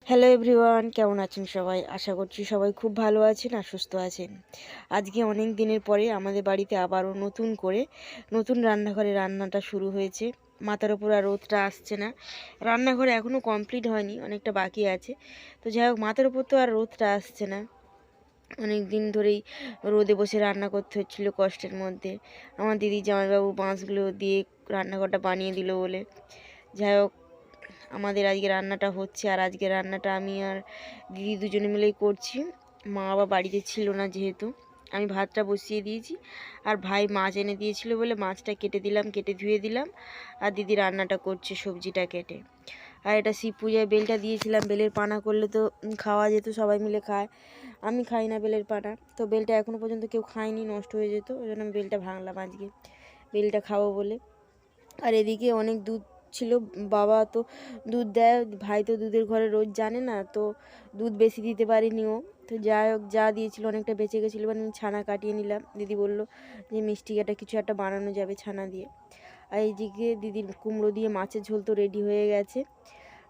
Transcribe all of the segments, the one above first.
Hello everyone, কেমন আছেন সবাই? আশা করছি সবাই খুব ভালো আছেন আর সুস্থ আছেন। আজকে অনেক দিনের পরে আমাদের বাড়িতে আবারও নতুন রান্নাঘরে রান্নাটা শুরু হয়েছে। মাথার ওপর আর রোদটা আসছে না, রান্নাঘরে এখনও কমপ্লিট হয়নি, অনেকটা বাকি আছে। তো যাই হোক, মাথার ওপর তো আর রোদটা আসছে না। অনেক দিন ধরেই রোদে বসে রান্না করতে হচ্ছিলো কষ্টের মধ্যে। আমার দিদি জামাইবাবু বাঁশগুলো দিয়ে রান্নাঘরটা বানিয়ে দিল বলে। যাই হোক, আমাদের আজকে রান্নাটা হচ্ছে, আর আজকে রান্নাটা আমি আর দিদি দুজনে মিলেই করছি। মা বাবা বাড়িতে ছিল না, যেহেতু আমি ভাতটা বসিয়ে দিয়েছি, আর ভাই মাছ এনে দিয়েছিল বলে মাছটা কেটে ধুয়ে দিলাম, আর দিদি রান্নাটা করছে সবজিটা কেটে। আর এটা শিব পূজায় বেলটা দিয়েছিলাম, বেলের পানা করলে তো খাওয়া যেত, সবাই মিলে খায়। আমি খাই না বেলের পানা, তো বেলটা এখনও পর্যন্ত কেউ খায়নি, নষ্ট হয়ে যেত, ওই জন্য আমি বেলটা ভাঙলাম আজকে, বেলটা খাবো বলে। আর এদিকে অনেক দুধ ছিল, বাবা তো দুধ দেয়, ভাই তো দুধের ঘরে রোজ জানে না, তো দুধ বেশি দিতে পারিনি ও। তো যাই হোক, যা দিয়েছিল অনেকটা বেঁচে গেছিলো, মানে আমি ছানা কাটিয়ে নিলাম। দিদি বলল যে মিষ্টি একটা কিছু একটা বানানো যাবে ছানা দিয়ে। আর এইদিকে দিদির কুমড়ো দিয়ে মাছের ঝোল তো রেডি হয়ে গেছে।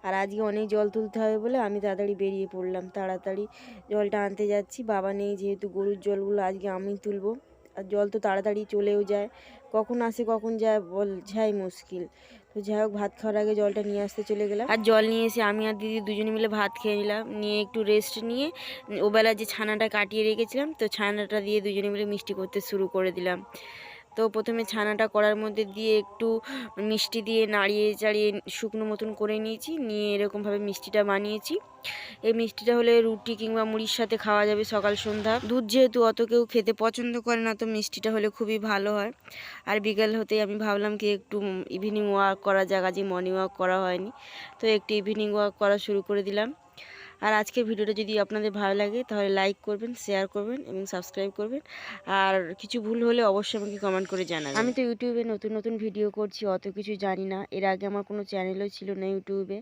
আর আজকে অনেক জল তুলতে হবে বলে আমি তাড়াতাড়ি বেরিয়ে পড়লাম, তাড়াতাড়ি জলটা আনতে যাচ্ছি। বাবা নেই যেহেতু, গরুর জলগুলো আজকে আমি তুলবো। আর জল তো তাড়াতাড়ি চলেও যায়, কখন আসে কখন যায় বোঝাই মুশকিল। তো যাই হোক, ভাত খাওয়ার আগে জলটা নিয়ে আসতে চলে গেলাম। আর জল নিয়ে এসে আমি আর দিদি দুজনে মিলে ভাত খেয়ে নিলাম, নিয়ে একটু রেস্ট নিয়ে ওবেলা যে ছানাটা কাটিয়ে রেখেছিলাম, তো ছানাটা দিয়ে দুজনে মিলে মিষ্টি করতে শুরু করে দিলাম। তো প্রথমে ছানাটা কড়ার মধ্যে দিয়ে একটু মিষ্টি দিয়ে নাড়িয়ে চাড়িয়ে শুকনো মতন করে নিয়েছি, নিয়ে এরকমভাবে মিষ্টিটা বানিয়েছি। এই মিষ্টিটা হলে রুটি কিংবা মুড়ির সাথে খাওয়া যাবে সকাল সন্ধ্যা। দুধ যেহেতু অত কেউ খেতে পছন্দ করে না, তো মিষ্টিটা হলে খুবই ভালো হয়। আর বিকেল হতেই আমি ভাবলাম কি একটু ইভিনিং ওয়াক করা যাক, আজকে মর্নিং ওয়াক করা হয়নি, তো একটু ইভিনিং ওয়াক করা শুরু করে দিলাম। আর আজকের ভিডিওটা যদি আপনাদের ভালো লাগে তাহলে লাইক করবেন, শেয়ার করবেন এবং সাবস্ক্রাইব করবেন। আর কিছু ভুল হলে অবশ্যই আমাকে কমেন্ট করে জানাবেন। আমি তো ইউটিউবে নতুন ভিডিও করছি, অত কিছু জানি না, এর আগে আমার কোনো চ্যানেলও ছিল না ইউটিউবে।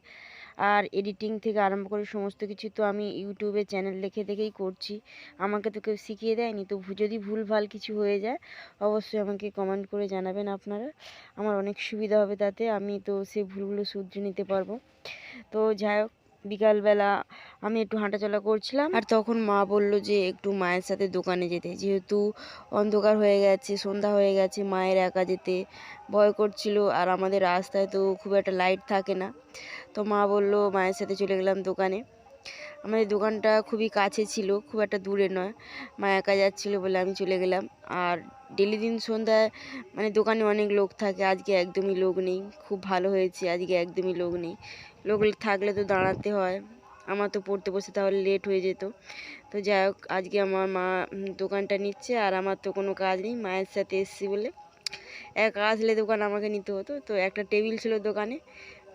আর এডিটিং থেকে আরম্ভ করে সমস্ত কিছু তো আমি ইউটিউবে চ্যানেল দেখেই করছি, আমাকে তো কেউ শিখিয়ে দেয়নি। তো যদি ভুলভাল কিছু হয়ে যায় অবশ্যই আমাকে কমেন্ট করে জানাবেন আপনারা, আমার অনেক সুবিধা হবে তাতে, আমি তো সেই ভুলগুলো শুধরে নিতে পারবো। তো যাই হোক, বিকালবেলা আমি একটু হাঁটাচলা করছিলাম, আর তখন মা বলল যে একটু মায়ের সাথে দোকানে যেতে, যেহেতু অন্ধকার হয়ে গেছে, সন্ধ্যা হয়ে গেছে, মায়ের একা যেতে ভয় করছিল, আর আমাদের রাস্তায় তো খুব একটা লাইট থাকে না। তো মা বলল, মায়ের সাথে চলে গেলাম দোকানে। আমাদের দোকানটা খুবই কাছে ছিল, খুব একটা দূরে নয়। মা একা যাচ্ছিলো বলে আমি চলে গেলাম। আর ডেলি দিন সন্ধ্যায় মানে দোকানে অনেক লোক থাকে, আজকে একদমই লোক নেই, খুব ভালো হয়েছে আজকে একদমই লোক নেই। লোক থাকলে তো দাঁড়াতে হয়, আমার তো পড়তে বসে তাহলে লেট হয়ে যেত। তো যাই হোক, আজকে আমার মা দোকানটা নিচ্ছে, আর আমার তো কোনো কাজ নেই, মায়ের সাথে এসেছি বলে। একা আসলে দোকান আমাকে নিতে হতো, তো একটা টেবিল ছিল দোকানে,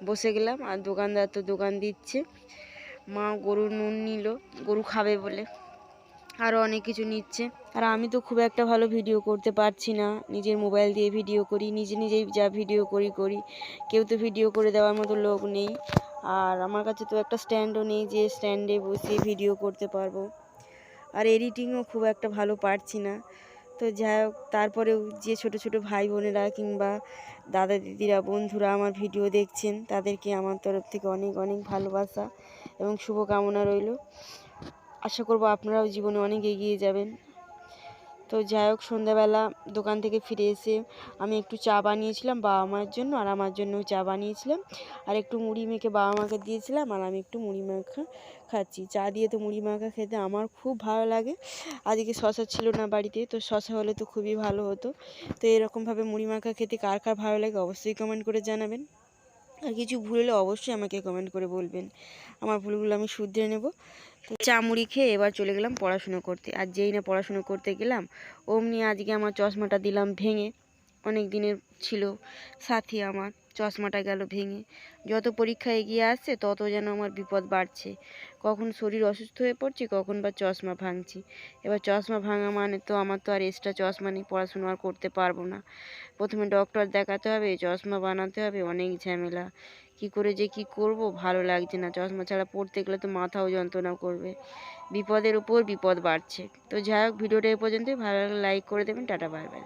বসে গেলাম। আর দোকানদার তো দোকান দিচ্ছে। মা গরুর নুন নিল, গরু খাবে বলে, আরও অনেক কিছু নিচ্ছে। আর আমি তো খুব একটা ভালো ভিডিও করতে পারছি না, নিজের মোবাইল দিয়ে ভিডিও করি, নিজেই যা ভিডিও করি, কেউ তো ভিডিও করে দেওয়ার মতো লোক নেই। আর আমার কাছে তো একটা স্ট্যান্ডও নেই যে স্ট্যান্ডে বসিয়ে ভিডিও করতে পারবো। আর এডিটিংও খুব একটা ভালো পারছি না। তো যাই হোক, তারপরেও যে ছোট ভাই বোনেরা কিংবা দাদা দিদিরা বন্ধুরা আমার ভিডিও দেখছেন, তাদেরকে আমার তরফ থেকে অনেক অনেক ভালোবাসা এবং শুভকামনা রইল। আশা করব আপনারাও জীবনে অনেক এগিয়ে যাবেন। তো যাই হোক, সন্ধ্যাবেলা দোকান থেকে ফিরে এসে আমি একটু চা বানিয়েছিলাম বাবা মায়ের জন্য, আর আমার জন্যও চা বানিয়েছিলাম, আর একটু মুড়ি মেখে বাবা মাকে দিয়েছিলাম, আর আমি একটু মুড়ি মাখা খাচ্ছি। চা দিয়ে তো মুড়ি মাখা খেতে আমার খুব ভালো লাগে। আজকে শশা ছিল না বাড়িতে, তো শশা হলে তো খুবই ভালো হতো। তো এরকমভাবে মুড়ি মাখা খেতে কার কার ভালো লাগে অবশ্যই কমেন্ট করে জানাবেন। আর কিছু ভুল হলে অবশ্যই আমাকে কমেন্ট করে বলবেন, আমার ভুলগুলো আমি শুধরে নেব। তো চা মুড়ি খেয়ে এবার চলে গেলাম পড়াশুনো করতে। আর যেই না পড়াশুনো করতে গেলাম, অমনি আজকে আমার চশমাটা দিলাম ভেঙে। অনেক দিনের ছিল সাথী, আমার চশমাটা গেল ভেঙে। যত পরীক্ষা এগিয়ে আসছে তত যেন আমার বিপদ বাড়ছে, কখন শরীর অসুস্থ হয়ে পড়ছে, কখন বা চশমা ভাঙছি। এবার চশমা ভাঙা মানে তো আমার তো আর এক্সট্রা চশমা নেই, পড়াশুনো আর করতে পারবো না। প্রথমে ডক্টর দেখাতে হবে, চশমা বানাতে হবে, অনেক ঝামেলা। কি করে যে কি করব ভালো লাগছে না, চশমা ছাড়া পড়তে গেলে তো মাথাও যন্ত্রণা করবে, বিপদের উপর বিপদ বাড়ছে। তো যাই হোক, ভিডিওটা এই পর্যন্তই, ভালো লাগলে লাইক করে দেবেন। Tata, bye bye.